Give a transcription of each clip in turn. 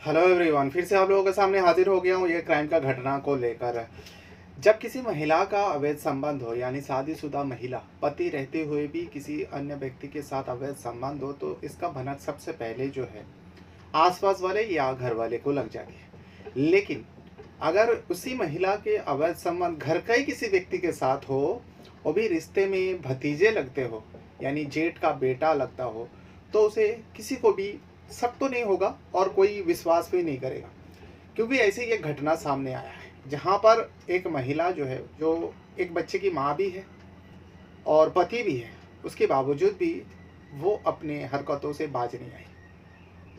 Hello everyone, फिर से आप लोगों के सामने हाजिर हो गया हूँ ये क्राइम का घटना को लेकर। जब किसी महिला का अवैध संबंध हो, यानी शादीशुदा महिला पति रहते हुए भी किसी अन्य व्यक्ति के साथ अवैध संबंध हो, तो इसका भनक सबसे पहले जो है आसपास वाले या घर वाले को लग जाती है। लेकिन अगर उसी महिला के अवैध संबंध घर का ही किसी व्यक्ति के साथ हो, वो भी रिश्ते में भतीजे लगते हो, यानी जेठ का बेटा लगता हो, तो उसे किसी को भी शक तो नहीं होगा और कोई विश्वास भी नहीं करेगा। क्योंकि ऐसे ये घटना सामने आया है जहाँ पर एक महिला जो है, जो एक बच्चे की माँ भी है और पति भी है, उसके बावजूद भी वो अपने हरकतों से बाज नहीं आई।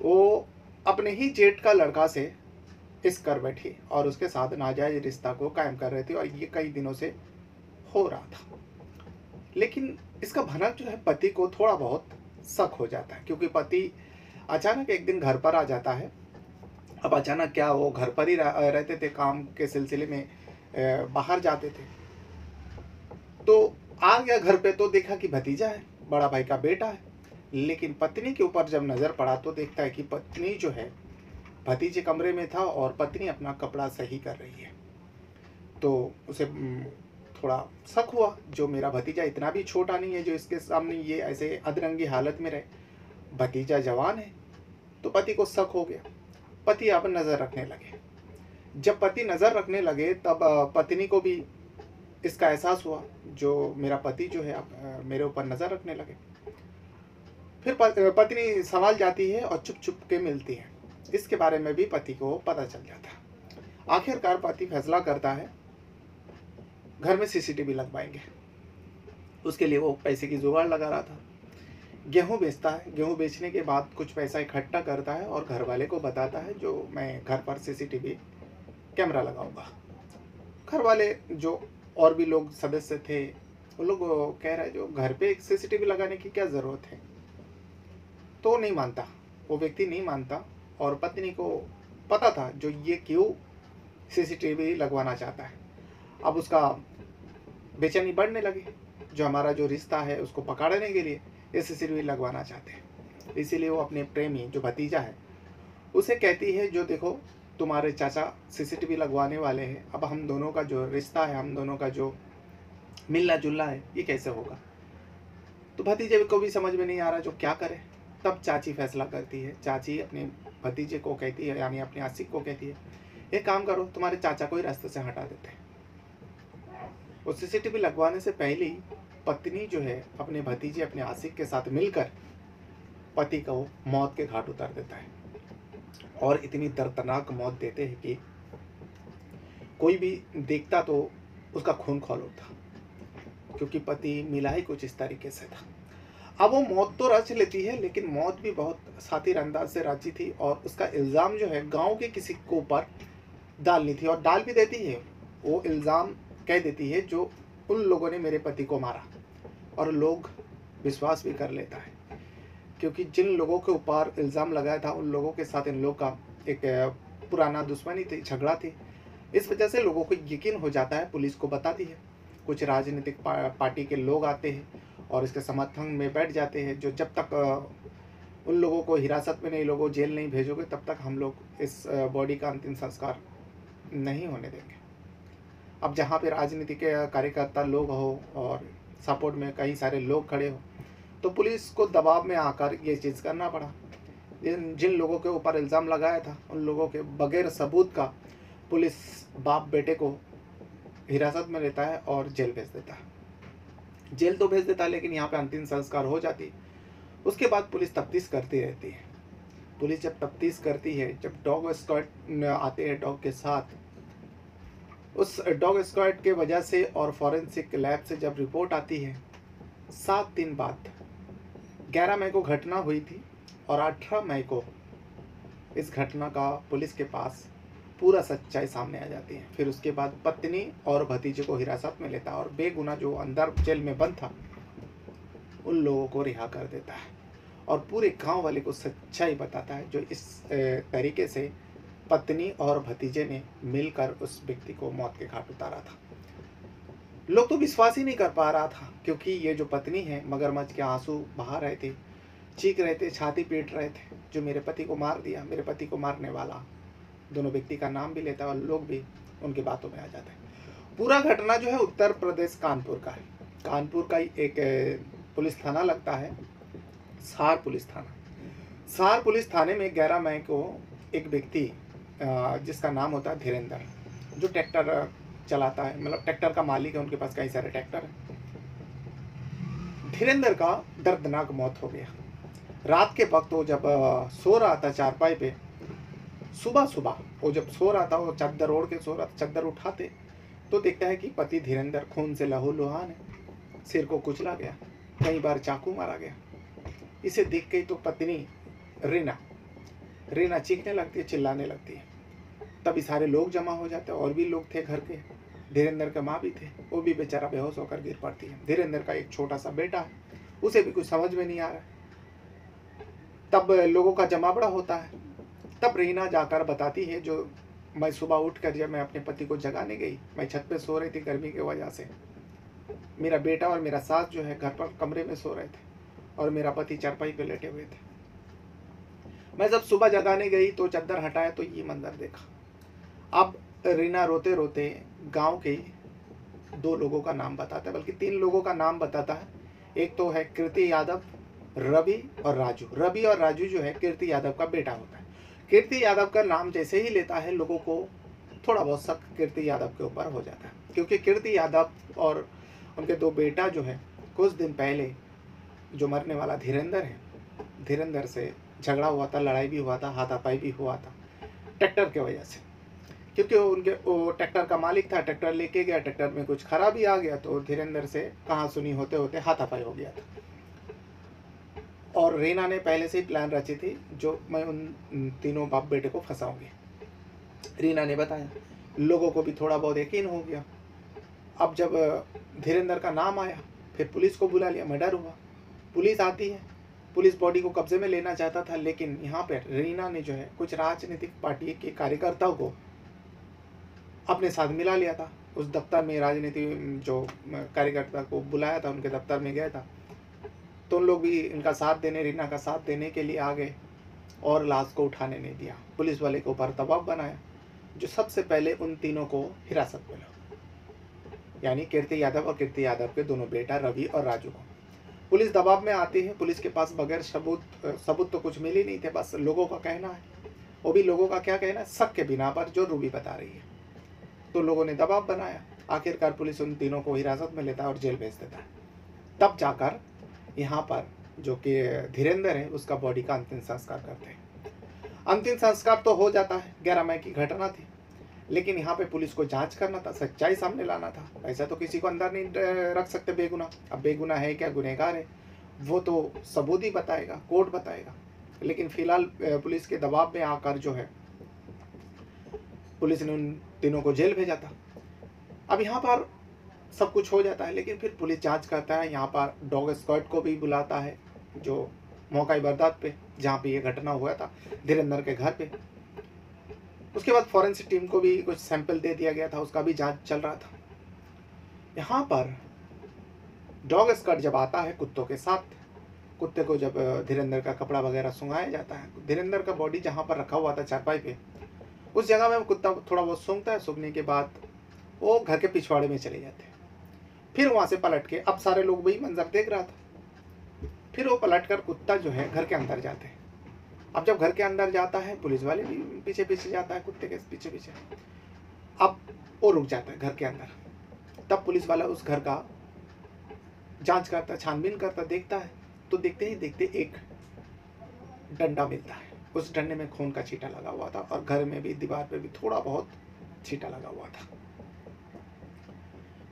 वो अपने ही जेठ का लड़का से इस कर बैठी और उसके साथ नाजायज रिश्ता को कायम कर रहे थे, और ये कई दिनों से हो रहा था। लेकिन इसका भनक जो है पति को थोड़ा बहुत शक हो जाता है, क्योंकि पति अचानक एक दिन घर पर आ जाता है। अब अचानक क्या, वो घर पर ही रहते थे, काम के सिलसिले में बाहर जाते थे। तो आ गया घर पे तो देखा कि भतीजा है, बड़ा भाई का बेटा है। लेकिन पत्नी के ऊपर जब नज़र पड़ा तो देखता है कि पत्नी जो है भतीजे कमरे में था और पत्नी अपना कपड़ा सही कर रही है। तो उसे थोड़ा शक हुआ, जो मेरा भतीजा इतना भी छोटा नहीं है जो इसके सामने ये ऐसे अधरंगी हालत में रहे, भतीजा जवान है। तो पति को शक हो गया, पति अब नज़र रखने लगे। जब पति नज़र रखने लगे तब पत्नी को भी इसका एहसास हुआ, जो मेरा पति जो है अब मेरे ऊपर नज़र रखने लगे। फिर पत्नी संभाल जाती है और चुप चुप के मिलती है। इसके बारे में भी पति को पता चल जाता है। आखिरकार पति फैसला करता है घर में सीसीटीवी लगवाएंगे। उसके लिए वो पैसे की जुगाड़ लगा रहा था। गेहूँ बेचता है, गेहूँ बेचने के बाद कुछ पैसा इकट्ठा करता है और घर वाले को बताता है जो मैं घर पर सीसीटीवी कैमरा लगाऊंगा। घर वाले जो और भी लोग सदस्य थे, वो लोग कह रहे जो घर पे एक सीसीटीवी लगाने की क्या ज़रूरत है। तो नहीं मानता, वो व्यक्ति नहीं मानता। और पत्नी को पता था जो ये क्यों सीसीटीवी लगवाना चाहता है। अब उसका बेचैनी बढ़ने लगी, जो हमारा जो रिश्ता है उसको पकड़ने के लिए ये सीसीटीवी लगवाना चाहते हैं। इसीलिए वो अपने प्रेमी जो भतीजा है उसे कहती है, जो देखो तुम्हारे चाचा सीसीटीवी लगवाने वाले हैं, अब हम दोनों का जो रिश्ता है, हम दोनों का जो मिलना जुलना है, ये कैसे होगा। तो भतीजे को भी समझ में नहीं आ रहा जो क्या करे। तब चाची फैसला करती है। चाची अपने भतीजे को कहती है, यानी अपने आशिक को कहती है, एक काम करो, तुम्हारे चाचा को ही रास्ते से हटा देते हैं। वो सीसीटीवी लगवाने से पहले ही पत्नी जो है अपने भतीजे अपने आशिक के साथ मिलकर पति को मौत के घाट उतार देता है। और इतनी दर्दनाक मौत देते हैं कि कोई भी देखता तो उसका खून खौल उठता, क्योंकि पति मिला ही कुछ इस तरीके से था। अब वो मौत तो रच लेती है, लेकिन मौत भी बहुत सातिर अंदाज से रची थी, और उसका इल्ज़ाम जो है गांव के किसी को ऊपर डालनी थी, और डाल भी देती है। वो इल्ज़ाम कह देती है जो उन लोगों ने मेरे पति को मारा, और लोग विश्वास भी कर लेता है, क्योंकि जिन लोगों के ऊपर इल्ज़ाम लगाया था उन लोगों के साथ इन लोगों का एक पुराना दुश्मनी थी, झगड़ा थी। इस वजह से लोगों को यकीन हो जाता है, पुलिस को बताती है। कुछ राजनीतिक पार्टी के लोग आते हैं और इसके समर्थन में बैठ जाते हैं, जो जब तक उन लोगों को हिरासत में नहीं लोगों जेल नहीं भेजोगे तब तक हम लोग इस बॉडी का अंतिम संस्कार नहीं होने देंगे। अब जहाँ पे राजनीति के कार्यकर्ता लोग हो और सपोर्ट में कई सारे लोग खड़े हो, तो पुलिस को दबाव में आकर ये चीज़ करना पड़ा। जिन लोगों के ऊपर इल्ज़ाम लगाया था उन लोगों के बगैर सबूत का पुलिस बाप बेटे को हिरासत में लेता है और जेल भेज देता है। जेल तो भेज देता है, लेकिन यहाँ पे अंतिम संस्कार हो जाती। उसके बाद पुलिस तफ्तीश करती रहती है। पुलिस जब तफ्तीश करती है, जब डॉग स्क्वाड आते हैं डॉग के साथ, उस डॉग स्क्वाड के वजह से और फॉरेंसिक लैब से जब रिपोर्ट आती है, 7 दिन बाद 11 मई को घटना हुई थी और 18 मई को इस घटना का पुलिस के पास पूरा सच्चाई सामने आ जाती है। फिर उसके बाद पत्नी और भतीजे को हिरासत में लेता है और बेगुनाह जो अंदर जेल में बंद था उन लोगों को रिहा कर देता है, और पूरे गांव वाले को सच्चाई बताता है, जो इस तरीके से पत्नी और भतीजे ने मिलकर उस व्यक्ति को मौत के घाट उतारा था। लोग तो विश्वास ही नहीं कर पा रहा था, क्योंकि ये जो पत्नी है मगरमच्छ के आंसू बहा रहे थे। चीख रहे थे, छाती पीट रहे थे, जो मेरे पति को मार दिया, मेरे पति को मारने वाला। दोनों व्यक्ति का नाम भी लेता है और लोग भी उनकी बातों में आ जाते हैं। पूरा घटना जो है उत्तर प्रदेश कानपुर का है। कानपुर का ही एक पुलिस थाना लगता है, सार पुलिस थाना। सार पुलिस थाने में 11 मई को एक व्यक्ति जिसका नाम होता है धीरेंद्र, जो ट्रैक्टर चलाता है, मतलब ट्रैक्टर का मालिक है, उनके पास कई सारे ट्रैक्टर हैं। धीरेंद्र का दर्दनाक मौत हो गया। रात के वक्त वो जब सो रहा था चारपाई पे, सुबह सुबह वो जब सो रहा था, वो चादर ओढ़ के सो रहा था, चादर उठाते तो देखता है कि पति धीरेंद्र खून से लहूलुहान है, सिर को कुचला गया, कई बार चाकू मारा गया। इसे देख के तो पत्नी रीना चीखने लगती है, चिल्लाने लगती है। तभी सारे लोग जमा हो जाते हैं, और भी लोग थे घर के, धीरेंद्र का माँ भी थे, वो भी बेचारा बेहोश होकर गिर पड़ती है। धीरेंद्र का एक छोटा सा बेटा है, उसे भी कुछ समझ में नहीं आ रहा। तब लोगों का जमावड़ा होता है। तब रीना जाकर बताती है, जो मैं सुबह उठकर जब मैं अपने पति को जगाने गई, मैं छत पे सो रही थी गर्मी की वजह से, मेरा बेटा और मेरा सास जो है घर पर कमरे में सो रहे थे और मेरा पति चारपाई पे लेटे हुए थे। मैं जब सुबह जगाने गई तो चादर हटाया तो ये मंजर देखा। अब रीना रोते रोते गांव के 2 लोगों का नाम बताता है, बल्कि 3 लोगों का नाम बताता है। एक तो है कीर्ति यादव, रवि और राजू। रवि और राजू जो है कीर्ति यादव का बेटा होता है। कीर्ति यादव का नाम जैसे ही लेता है, लोगों को थोड़ा बहुत शक कीर्ति यादव के ऊपर हो जाता है, क्योंकि कीर्ति यादव और उनके 2 बेटा जो है, कुछ दिन पहले जो मरने वाला धीरेंद्र है, धीरेंद्र से झगड़ा हुआ था, लड़ाई भी हुआ था, हाथापाई भी हुआ था ट्रैक्टर के वजह से। क्योंकि वो ट्रैक्टर का मालिक था, ट्रैक्टर लेके गया, ट्रैक्टर में कुछ खराबी आ गया तो धीरेंद्र से कहाँ सुनी होते होते हाथापाई हो गया था। और रीना ने पहले से ही प्लान रची थी, जो मैं उन तीनों बाप बेटे को फंसाऊंगी। रीना ने बताया, लोगों को भी थोड़ा बहुत यकीन हो गया। अब जब धीरेंद्र का नाम आया, फिर पुलिस को बुला लिया। मैं डर हुआ, पुलिस आती है, पुलिस बॉडी को कब्जे में लेना चाहता था, लेकिन यहाँ पर रीना ने जो है कुछ राजनीतिक पार्टी के कार्यकर्ताओं को अपने साथ मिला लिया था। उस दफ्तर में राजनीति जो कार्यकर्ता को बुलाया था, उनके दफ्तर में गया था, तो उन लोग भी इनका साथ देने, रीना का साथ देने के लिए आ गए और लाश को उठाने नहीं दिया। पुलिस वाले के ऊपर दबाव बनाया, जो सबसे पहले उन तीनों को हिरासत में लो, यानी कीर्ति यादव और कीर्ति यादव के दोनों बेटा रवि और राजू को। पुलिस दबाव में आती है। पुलिस के पास बगैर सबूत तो कुछ मिल ही नहीं थे, बस लोगों का कहना है। वो भी लोगों का क्या कहना है, शक के बिना पर, जो रूबी बता रही है। तो लोगों ने दबाव बनाया। आखिरकार पुलिस उन तीनों को हिरासत में लेता है और जेल भेज देता है। तब जाकर यहाँ पर जो कि धीरेंद्र है, उसका बॉडी का अंतिम संस्कार करते हैं। अंतिम संस्कार तो हो जाता है, 11 मई की घटना थी, लेकिन यहाँ पे पुलिस को जांच करना था, सच्चाई सामने लाना था। ऐसा तो किसी को अंदर नहीं रख सकते बेगुनाह। अब बेगुनाह है क्या गुनहगार है, वो तो सबूत ही बताएगा, कोर्ट बताएगा। लेकिन फिलहाल पुलिस के दबाव में आकर जो है, पुलिस ने उन तीनों को जेल भेजा था। अब यहाँ पर सब कुछ हो जाता है, लेकिन फिर पुलिस जांच करता है। यहाँ पर डॉग स्क्वाड को भी बुलाता है, जो मौका बरदात पे, जहाँ पे ये घटना हुआ था, धीरेंद्र के घर पे। उसके बाद फॉरेंसिक टीम को भी कुछ सैंपल दे दिया गया था, उसका भी जांच चल रहा था। यहाँ पर डॉग स्क्वाड जब आता है कुत्तों के साथ, कुत्ते को जब धीरेंद्र का कपड़ा वगैरह सुंघाया जाता है, धीरेंद्र का बॉडी जहाँ पर रखा हुआ था चारपाई पे, उस जगह में कुत्ता थोड़ा बहुत सूंघता है। सूंघने के बाद वो घर के पिछवाड़े में चले जाते हैं। फिर वहाँ से पलट के, अब सारे लोग वही मंजर देख रहा था, फिर वो पलट कर कुत्ता जो है घर के अंदर जाते हैं। अब जब घर के अंदर जाता है, पुलिस वाले भी पीछे पीछे जाता है, कुत्ते के पीछे पीछे। अब वो रुक जाता है घर के अंदर। तब पुलिस वाला उस घर का जांच करता, छानबीन करता, देखता है, तो देखते ही देखते एक डंडा मिलता है। उस डंडे में खून का छींटा लगा हुआ था और घर में भी, दीवार पे भी थोड़ा बहुत छींटा लगा हुआ था।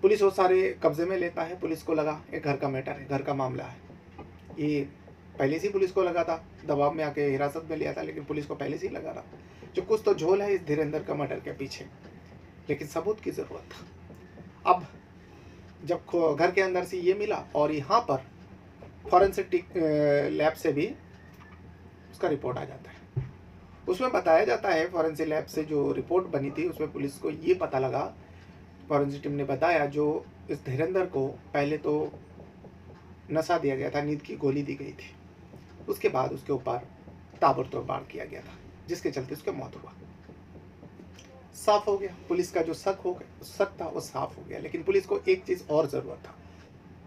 पुलिस वो सारे कब्जे में लेता है। पुलिस को लगा ये घर का मैटर है, घर का मामला है। ये पहले से ही पुलिस को लगा था, दबाव में आके हिरासत में लिया था, लेकिन पुलिस को पहले से ही लगा रहा जो कुछ तो झोल है इस धीरेंद्र का मर्डर के पीछे, लेकिन सबूत की जरूरत था। अब जब घर के अंदर से ये मिला और यहाँ पर फॉरेंसिक लैब से भी उसका रिपोर्ट आ जाता है। उसमें बताया जाता है, फॉरेंसिक लैब से जो रिपोर्ट बनी थी उसमें पुलिस को ये पता लगा, फॉरेंसिक टीम ने बताया, जो इस धीरेंद्र को पहले तो नशा दिया गया था, नींद की गोली दी गई थी। उसके बाद उसके ऊपर ताबड़तोड़ वार किया गया था, जिसके चलते उसकी मौत हुआ। साफ हो गया, पुलिस का जो शक था वो साफ हो गया। लेकिन पुलिस को एक चीज़ और ज़रूरत था,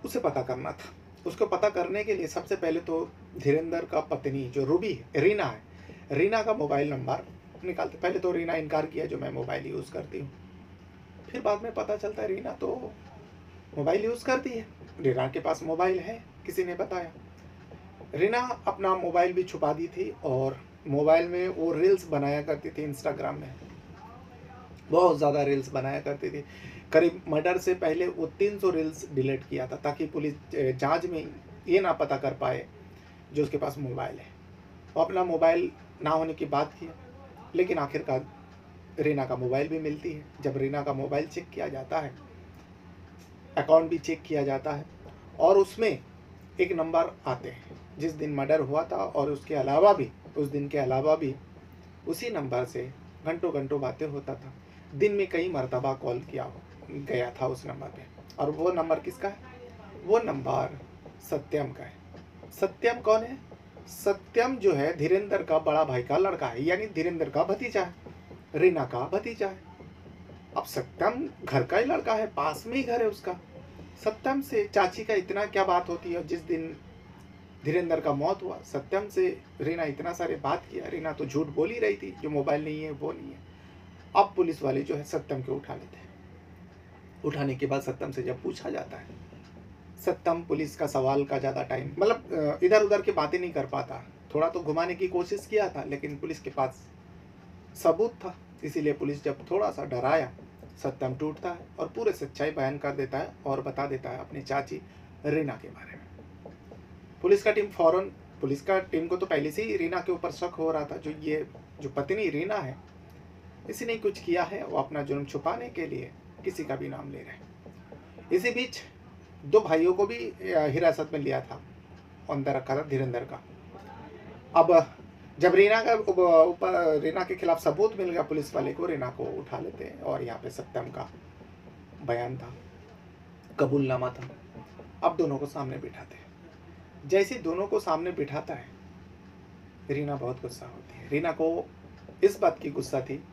उसे पता करना था। उसको पता करने के लिए सबसे पहले तो धीरेंद्र का पत्नी जो रूबी है, रीना है, रीना का मोबाइल नंबर निकालते। पहले तो रीना इनकार किया जो मैं मोबाइल यूज़ करती हूँ, फिर बाद में पता चलता है रीना तो मोबाइल यूज़ करती है, रीना के पास मोबाइल है, किसी ने बताया। रीना अपना मोबाइल भी छुपा दी थी और मोबाइल में वो रील्स बनाया करती थी, इंस्टाग्राम में बहुत ज़्यादा रील्स बनाया करती थी। करीब मर्डर से पहले वो 300 रील्स डिलीट किया था, ताकि पुलिस जांच में ये ना पता कर पाए जो उसके पास मोबाइल है। वो अपना मोबाइल ना होने की बात किया, लेकिन आखिरकार रीना का मोबाइल भी मिलती है। जब रीना का मोबाइल चेक किया जाता है, अकाउंट भी चेक किया जाता है, और उसमें एक नंबर आते हैं जिस दिन मर्डर हुआ था, और उसके अलावा भी उस दिन के अलावा भी उसी नंबर से घंटों घंटों बातें होता था। दिन में कई मरतबा कॉल किया गया था उस नंबर पे। और वो नंबर किसका है? वो नंबर सत्यम का है। सत्यम कौन है? सत्यम जो है धीरेंद्र का बड़ा भाई का लड़का है, यानी धीरेंद्र का भतीजा है, रीना का भतीजा है। अब सत्यम घर का ही लड़का है, पास में ही घर है उसका। सत्यम से चाची का इतना क्या बात होती है? जिस दिन धीरेंद्र का मौत हुआ, सत्यम से रीना इतना सारे बात किया। रीना तो झूठ बोल ही रही थी, जो मोबाइल नहीं है वो नहीं है। अब पुलिस वाले जो है सत्यम को उठा लेते हैं। उठाने के बाद सत्यम से जब पूछा जाता है, सत्यम पुलिस का सवाल का ज़्यादा टाइम मतलब इधर उधर की बातें नहीं कर पाता। थोड़ा तो घुमाने की कोशिश किया था, लेकिन पुलिस के पास सबूत था, इसीलिए पुलिस जब थोड़ा सा डराया, सत्यम टूटता है और पूरे सच्चाई बयान कर देता है और बता देता है अपनी चाची रीना के बारे में। पुलिस का टीम को तो पहले से ही रीना के ऊपर शक हो रहा था, जो पत्नी रीना है, इसी ने कुछ किया है। वो अपना जुर्म छुपाने के लिए किसी का भी नाम ले रहे हैं। इसी बीच 2 भाइयों को भी हिरासत में लिया था, अंदर रखा था धीरेंद्र का। अब जब रीना के खिलाफ सबूत मिल गया पुलिस वाले को, रीना को उठा लेते हैं और यहाँ पे सत्यम का बयान था, कबूलनामा था। अब दोनों को सामने बिठाते हैं। जैसे दोनों को सामने बिठाता है, रीना बहुत गुस्सा होती है। रीना को इस बात की गुस्सा थी,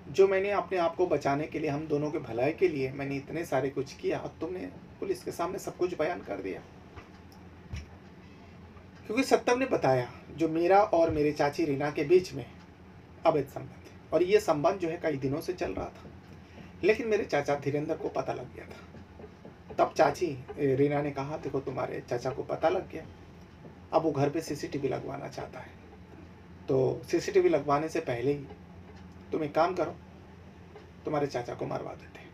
जो मैंने अपने आप को बचाने के लिए, हम दोनों के भलाई के लिए मैंने इतने सारे कुछ किया, और तुमने पुलिस के सामने सब कुछ बयान कर दिया। क्योंकि सत्यम ने बताया जो मेरा और मेरे चाची रीना के बीच में अवैध संबंध है, और ये संबंध जो है कई दिनों से चल रहा था, लेकिन मेरे चाचा धीरेंद्र को पता लग गया था। तब चाची रीना ने कहा, देखो तुम्हारे चाचा को पता लग गया, अब वो घर पे सीसीटीवी लगवाना चाहता है, तो सीसीटीवी लगवाने से पहले ही तुम एक काम करो, तुम्हारे चाचा को मरवा देते हैं।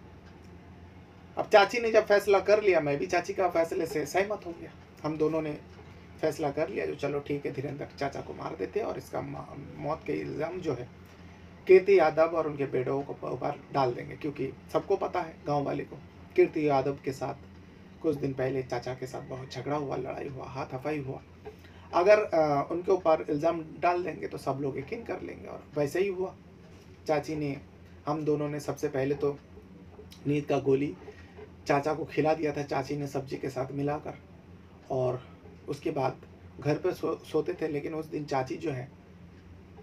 अब चाची ने जब फैसला कर लिया, मैं भी चाची का फैसले से सहमत हो गया। हम दोनों ने फैसला कर लिया जो चलो ठीक है, धीरेंद्र चाचा को मार देते हैं, और इसका मौत के इल्ज़ाम जो है कीर्ति यादव और उनके बेटों को ऊपर डाल देंगे। क्योंकि सबको पता है, गांव वाले को, कीर्ति यादव के साथ कुछ दिन पहले चाचा के साथ बहुत झगड़ा हुआ, लड़ाई हुआ, हाथापाई हुआ। अगर उनके ऊपर इल्ज़ाम डाल देंगे तो सब लोग यकीन कर लेंगे, और वैसे ही हुआ। चाची ने, हम दोनों ने सबसे पहले तो नींद का गोली चाचा को खिला दिया था, चाची ने सब्जी के साथ मिलाकर, और उसके बाद घर पर सोते थे। लेकिन उस दिन चाची जो है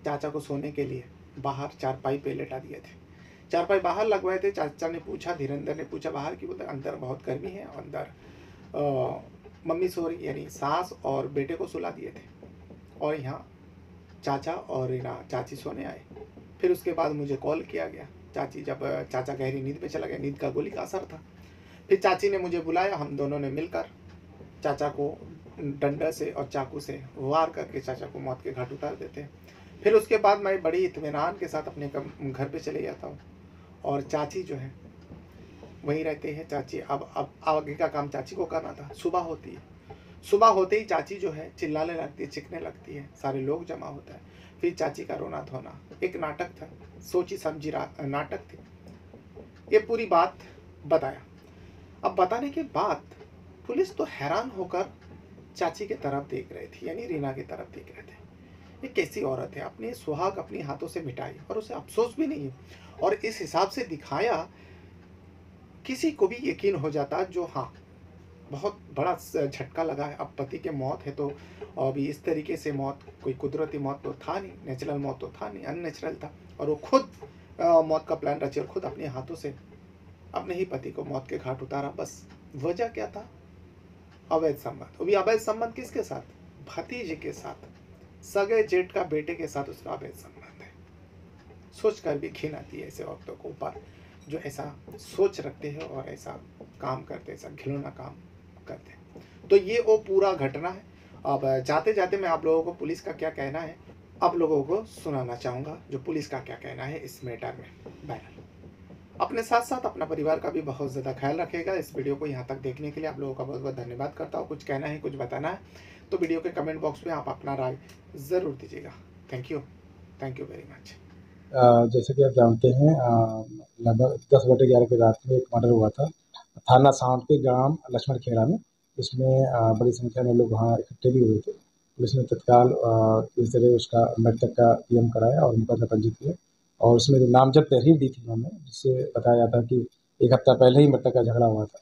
चाचा को सोने के लिए बाहर चारपाई पे लेटा दिए थे। चारपाई बाहर लगवाए थे। चाचा ने पूछा, धीरेंद्र ने पूछा बाहर की, बोलते अंदर बहुत गर्मी है, अंदर मम्मी सो रही, यानी सास और बेटे को सुला दिए थे, और यहाँ चाचा और रीना चाची सोने आए। फिर उसके बाद मुझे कॉल किया गया। जब चाचा गहरी नींद में चला गया, नींद का गोली का असर था, फिर चाची ने मुझे बुलाया। हम दोनों ने मिलकर चाचा को डंडा से और चाकू से वार करके चाचा को मौत के घाट उतार देते हैं। फिर उसके बाद मैं बड़ी इत्मीनान के साथ अपने घर पे चले जाता हूँ, और चाची जो है वहीं रहते हैं। चाची अब आगे का काम चाची को करना था। सुबह होती है, सुबह होते ही चाची जो है चिल्लाने लगती है, चिखने लगती है, सारे लोग जमा होता है। फिर चाची का रोना धोना, एक नाटक था, सोची समझी नाटक थी। ये पूरी बात बताया। अब बताने के बाद पुलिस तो हैरान होकर चाची की तरफ देख रही थी, यानी रीना की तरफ देख रहे थे। ये कैसी औरत है, अपने सुहाग अपने हाथों से मिटाई, और उसे अफसोस भी नहीं है, और इस हिसाब से दिखाया किसी को भी यकीन हो जाता जो हाँ बहुत बड़ा झटका लगा है। अब पति की मौत है तो अभी इस तरीके से मौत, कोई कुदरती मौत तो था नहीं, नेचुरल मौत तो था नहीं, अननेचुरल था। और वो खुद मौत का प्लान रची और खुद अपने हाथों से अपने ही पति को मौत के घाट उतारा। बस वजह क्या था? अवैध संबंध। वो भी अवैध संबंध किसके साथ? भतीजे के साथ, सगे जेठ का बेटे के साथ उसका अवैध संबंध है। सोच कर भी घिन आती है ऐसे औरतों को ऊपर जो ऐसा सोच रखते हैं और ऐसा काम करते, ऐसा घिनौना काम करते हैं। तो ये वो पूरा घटना है। अब जाते जाते मैं आप लोगों को पुलिस का क्या कहना है आप लोगों को सुनाना चाहूँगा, जो पुलिस का क्या कहना है इस मैटर में। बहरहाल अपने साथ साथ अपना परिवार का भी बहुत ज़्यादा ख्याल रखिएगा। इस वीडियो को यहाँ तक देखने के लिए आप लोगों का बहुत बहुत धन्यवाद करता हूँ। कुछ कहना है, कुछ बताना है तो वीडियो के कमेंट बॉक्स में आप अपना राय ज़रूर दीजिएगा। Thank you very much. जैसे कि आप जानते हैं, लगभग 10 बजे 11 की रात में एक मर्डर हुआ था थाना साउंड के ग्राम लक्ष्मण खेड़ा में। इसमें बड़ी संख्या में लोग वहाँ इकट्ठे भी हुए थे। पुलिस ने तत्काल इस तरह उसका मृतक का पीएम कराया और मुकदमा पंजीकृत किया। और उसमें जो नामजद तहरीर दी थी उन्होंने, जिससे बताया जाता है कि एक हफ्ता पहले ही मृतक का झगड़ा हुआ था।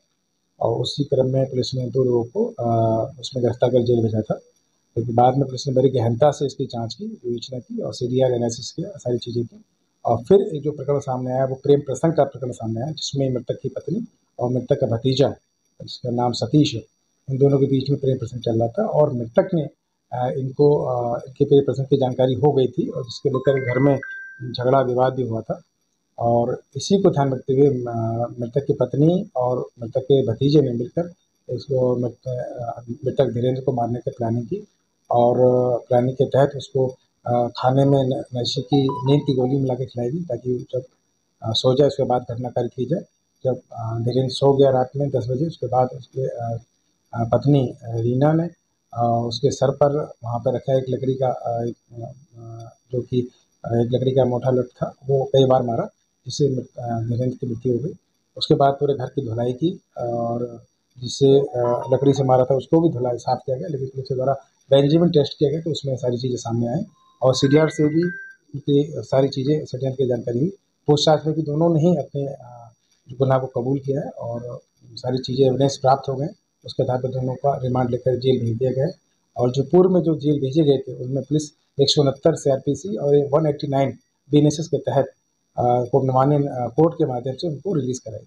और उसी क्रम में पुलिस ने 2 लोगों को उसमें गिरफ्तार कर जेल भेजा था। लेकिन बाद में पुलिस ने बड़ी गहनता से इसकी जाँच की, विवेचना की और सीडीआर एनालिसिस किया, सारी चीज़ें की। और फिर एक जो प्रकरण सामने आया वो प्रेम प्रसंग का प्रकरण सामने आया, जिसमें मृतक की पत्नी और मृतक का भतीजा, जिसका नाम सतीश है, इन दोनों के बीच में प्रेम प्रसंग चल रहा था। और मृतक ने इनके प्रेम प्रसंग की जानकारी हो गई थी और जिसके लेकर घर में झगड़ा विवाद भी हुआ था। और इसी को ध्यान रखते हुए मृतक की पत्नी और मृतक के भतीजे ने मिलकर इसको मृतक धीरेन्द्र को मारने की प्लानिंग की। और प्लानिंग के तहत उसको खाने में नशे की नींद की गोली मिला के खिलाई दी, ताकि जब सो जाए उसके बाद घटनाकारी की जाए। जब धीरेन्द्र सो गया रात में 10 बजे, उसके बाद उसके पत्नी रीना ने उसके सर पर वहाँ पर रखा एक लकड़ी का जो कि एक लकड़ी का मोटा लठ था, वो कई बार मारा, जिससे धीरेन्द्र की मृत्यु हो गई। उसके बाद पूरे घर की धुलाई की और जिससे लकड़ी से मारा था उसको भी धुलाई साफ किया गया। लेकिन पुलिस के द्वारा बेंजामिन टेस्ट किया गया तो उसमें सारी चीज़ें सामने आई और सीडीआर से भी उनकी सारी चीज़ें षड्यंत्र की जानकारी हुई। पूछताछ में भी दोनों ने ही अपने गुनाह को कबूल किया है और सारी चीज़ें एविडेंस प्राप्त हो गए। उसके आधार पर दोनों का रिमांड लेकर जेल भेज दिया गया है। और जो पूर्व में जो जेल भेजे गए थे उनमें पुलिस 169 सीआरपीसी और 189 बीएनएसएस के तहत कोर्ट के माध्यम से उनको रिलीज़ कराई।